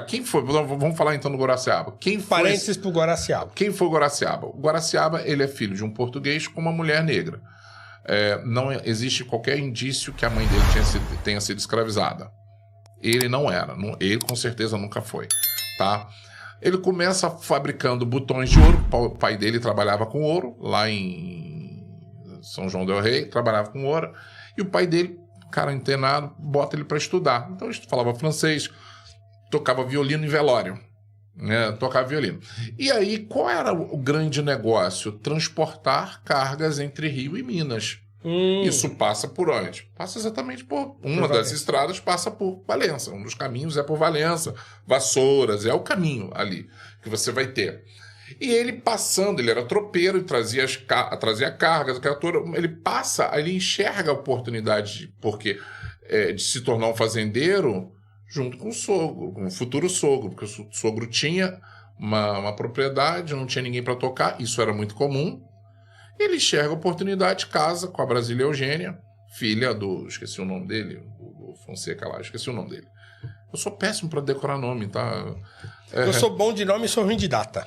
Quem foi? Vamos falar então do Guaraciaba. Parênteses pro Guaraciaba. Quem foi o Guaraciaba? O Guaraciaba, ele é filho de um português com uma mulher negra. Não existe qualquer indício que a mãe dele tenha sido escravizada. Ele não era. Ele com certeza nunca foi. Tá? Ele começa fabricando botões de ouro. O pai dele trabalhava com ouro lá em São João del Rei, trabalhava com ouro. E o pai dele, cara antenado, bota ele para estudar. Então ele falava francês, tocava violino em velório. Né? Tocava violino. E aí, qual era o grande negócio? Transportar cargas entre Rio e Minas. Isso passa por onde? Passa exatamente por uma das estradas, passa por Valença. Um dos caminhos é por Valença, Vassouras, é o caminho ali que você vai ter. E ele passando, ele era tropeiro e trazia cargas, ele enxerga a oportunidade de se tornar um fazendeiro junto com o sogro, com o futuro sogro, porque o sogro tinha uma propriedade, não tinha ninguém para tocar, isso era muito comum. Ele enxerga a oportunidade, casa com a Brasília Eugênia, filha do... Esqueci o nome dele, o Fonseca lá, esqueci o nome dele. Eu sou péssimo para decorar nome, tá? Eu sou bom de nome e sou ruim de data.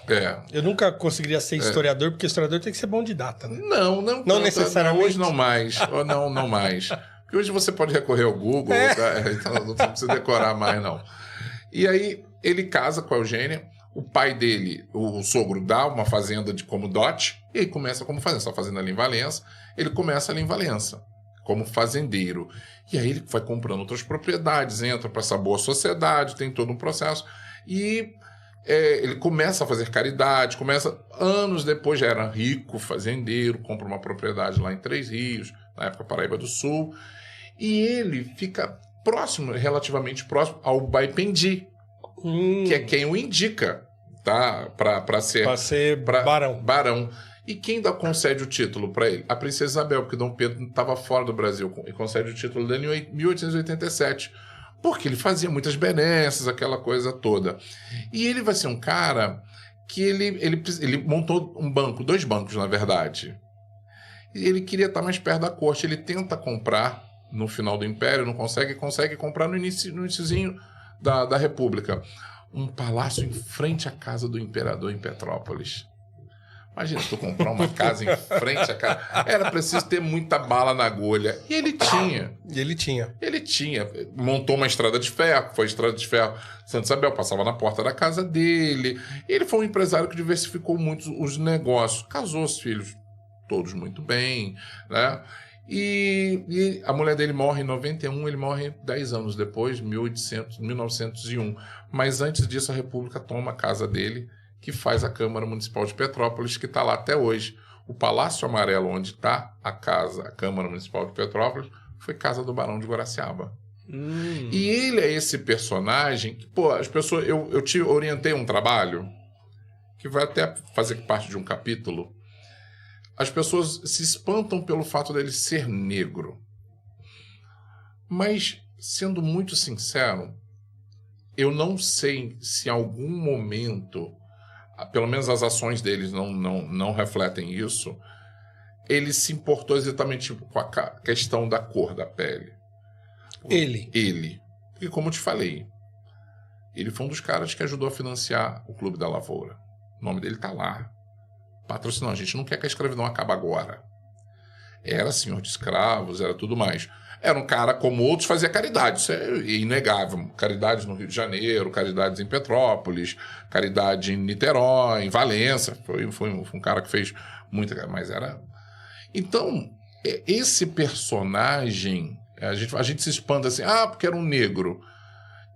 Eu nunca conseguiria ser historiador, porque historiador tem que ser bom de data, né? Não necessariamente. Hoje não mais. Não mais. Porque hoje você pode recorrer ao Google, tá? Então não precisa decorar mais, não. E aí ele casa com a Eugênia. O pai dele, o sogro, dá uma fazenda como dote, e ele começa como fazenda. Só fazenda ali em Valença. Ele começa ali em Valença, como fazendeiro. E aí ele vai comprando outras propriedades, entra para essa boa sociedade, tem todo um processo. E ele começa a fazer caridade, anos depois já era rico, fazendeiro, compra uma propriedade lá em Três Rios, na época Paraíba do Sul. E ele fica relativamente próximo ao Baipendi, que é quem o indica, tá? Para ser barão. E quem concede o título para ele? A princesa Isabel, porque Dom Pedro estava fora do Brasil e concede o título dele em 1887, porque ele fazia muitas benesses, aquela coisa toda. E ele vai ser um cara que ele montou dois bancos, na verdade. E ele queria estar mais perto da corte. Ele tenta comprar no final do Império, não consegue comprar no iniciozinho da República um palácio em frente à casa do imperador em Petrópolis. Imagina tu comprar uma casa em frente à casa. Era preciso ter muita bala na agulha. E ele tinha. Montou uma estrada de ferro. Foi a estrada de ferro Santa Isabel. Passava na porta da casa dele. Ele foi um empresário que diversificou muito os negócios. Casou os filhos todos muito bem, né? E a mulher dele morre em 91, ele morre 10 anos depois, 1901. Mas antes disso, a República toma a casa dele, que faz a Câmara Municipal de Petrópolis, que está lá até hoje. O Palácio Amarelo, onde está a Câmara Municipal de Petrópolis, foi casa do Barão de Guaraciaba. E ele é esse personagem que, as pessoas... Eu te orientei um trabalho que vai até fazer parte de um capítulo. As pessoas se espantam pelo fato dele ser negro. Mas, sendo muito sincero, eu não sei se em algum momento, pelo menos as ações deles não refletem isso, ele se importou exatamente com a questão da cor da pele. Ele. Porque, como eu te falei, ele foi um dos caras que ajudou a financiar o Clube da Lavoura. O nome dele está lá. Patrocinou. A gente não quer que a escravidão acabe agora. Era senhor de escravos, era tudo mais. Era um cara como outros, fazia caridade. Isso é inegável. Caridades no Rio de Janeiro, caridades em Petrópolis, caridade em Niterói, em Valença. Foi um cara que fez muita... Mas era... Então, esse personagem... A gente se espanta assim, porque era um negro.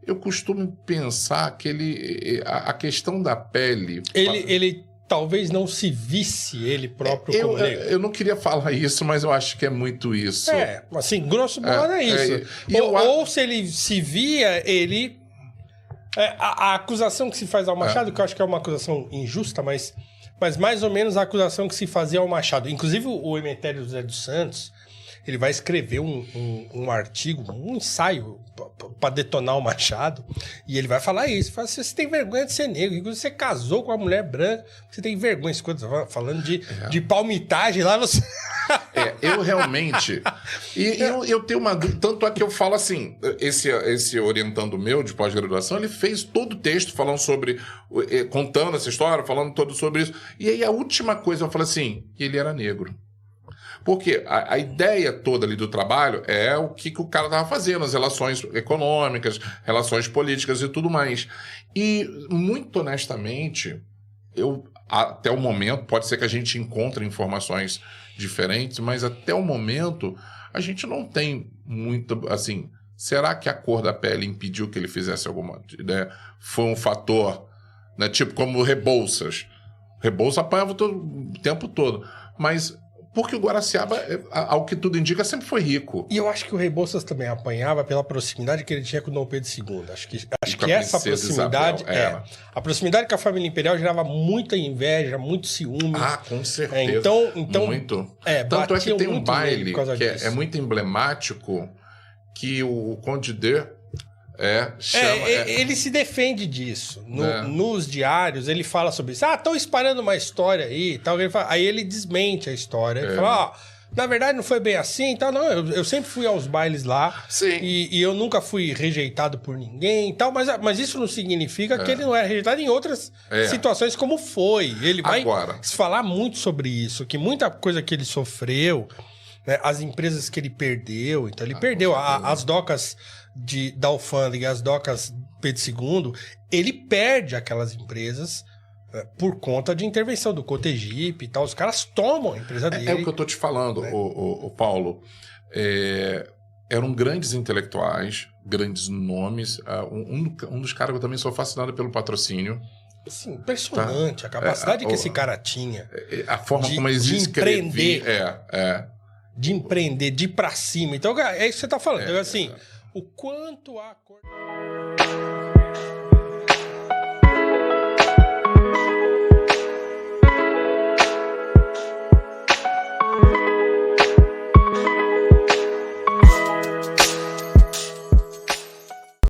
Eu costumo pensar que a questão da pele... Ele talvez não se visse ele próprio como negro. Eu não queria falar isso, mas eu acho que é muito isso. Assim, grosso modo é isso. Ou se ele se via, ele... a acusação que se faz ao Machado, que eu acho que é uma acusação injusta, mas mais ou menos a acusação que se fazia ao Machado. Inclusive o Emetério José dos Santos, ele vai escrever um artigo, um ensaio para detonar o Machado, e ele vai falar isso. Fala assim, você tem vergonha de ser negro, inclusive você casou com uma mulher branca, você tem vergonha. Falando de palmitagem lá no... Eu realmente... E eu tenho uma dúvida, tanto é que eu falo assim, esse orientando meu de pós-graduação, ele fez todo o texto falando sobre, contando essa história, falando todo sobre isso. E aí a última coisa eu falo assim, ele era negro. Porque a ideia toda ali do trabalho é o que o cara estava fazendo, as relações econômicas, relações políticas e tudo mais. E, muito honestamente, até o momento, pode ser que a gente encontre informações diferentes, mas até o momento a gente não tem muito, assim, será que a cor da pele impediu que ele fizesse alguma, né? Foi um fator, né? Tipo como o Rebouças. Rebouças apanhava o tempo todo, mas porque o Guaraciaba, ao que tudo indica, sempre foi rico. E eu acho que o Rebouças também apanhava pela proximidade que ele tinha com o Dom Pedro II. Acho que essa proximidade... a proximidade com a família imperial gerava muita inveja, muito ciúme. Ah, com certeza. Então muito. Tanto é que tem um baile que é muito emblemático, que o Conde de ele se defende disso. Nos diários, ele fala sobre isso. Estão espalhando uma história aí e tal. Aí ele desmente a história. Ele fala, na verdade não foi bem assim e tal. Não, eu sempre fui aos bailes lá. Sim. E eu nunca fui rejeitado por ninguém e tal. Mas isso não significa que ele não era rejeitado em outras situações como foi. Ele vai falar muito sobre isso. Que muita coisa que ele sofreu, né, as empresas que ele perdeu. Então ele perdeu as docas da alfândega, as docas Pedro II, ele perde aquelas empresas por conta de intervenção do Cotegipe e tal. Os caras tomam a empresa dele. É o que eu tô te falando, o Paulo. Eram grandes intelectuais, grandes nomes. Um dos caras que eu também sou fascinado pelo patrocínio. Sim, impressionante a capacidade que esse cara tinha. A forma como eles escreviam. De empreender, de ir pra cima. Então, é isso que você tá falando. Assim, o quanto a cor...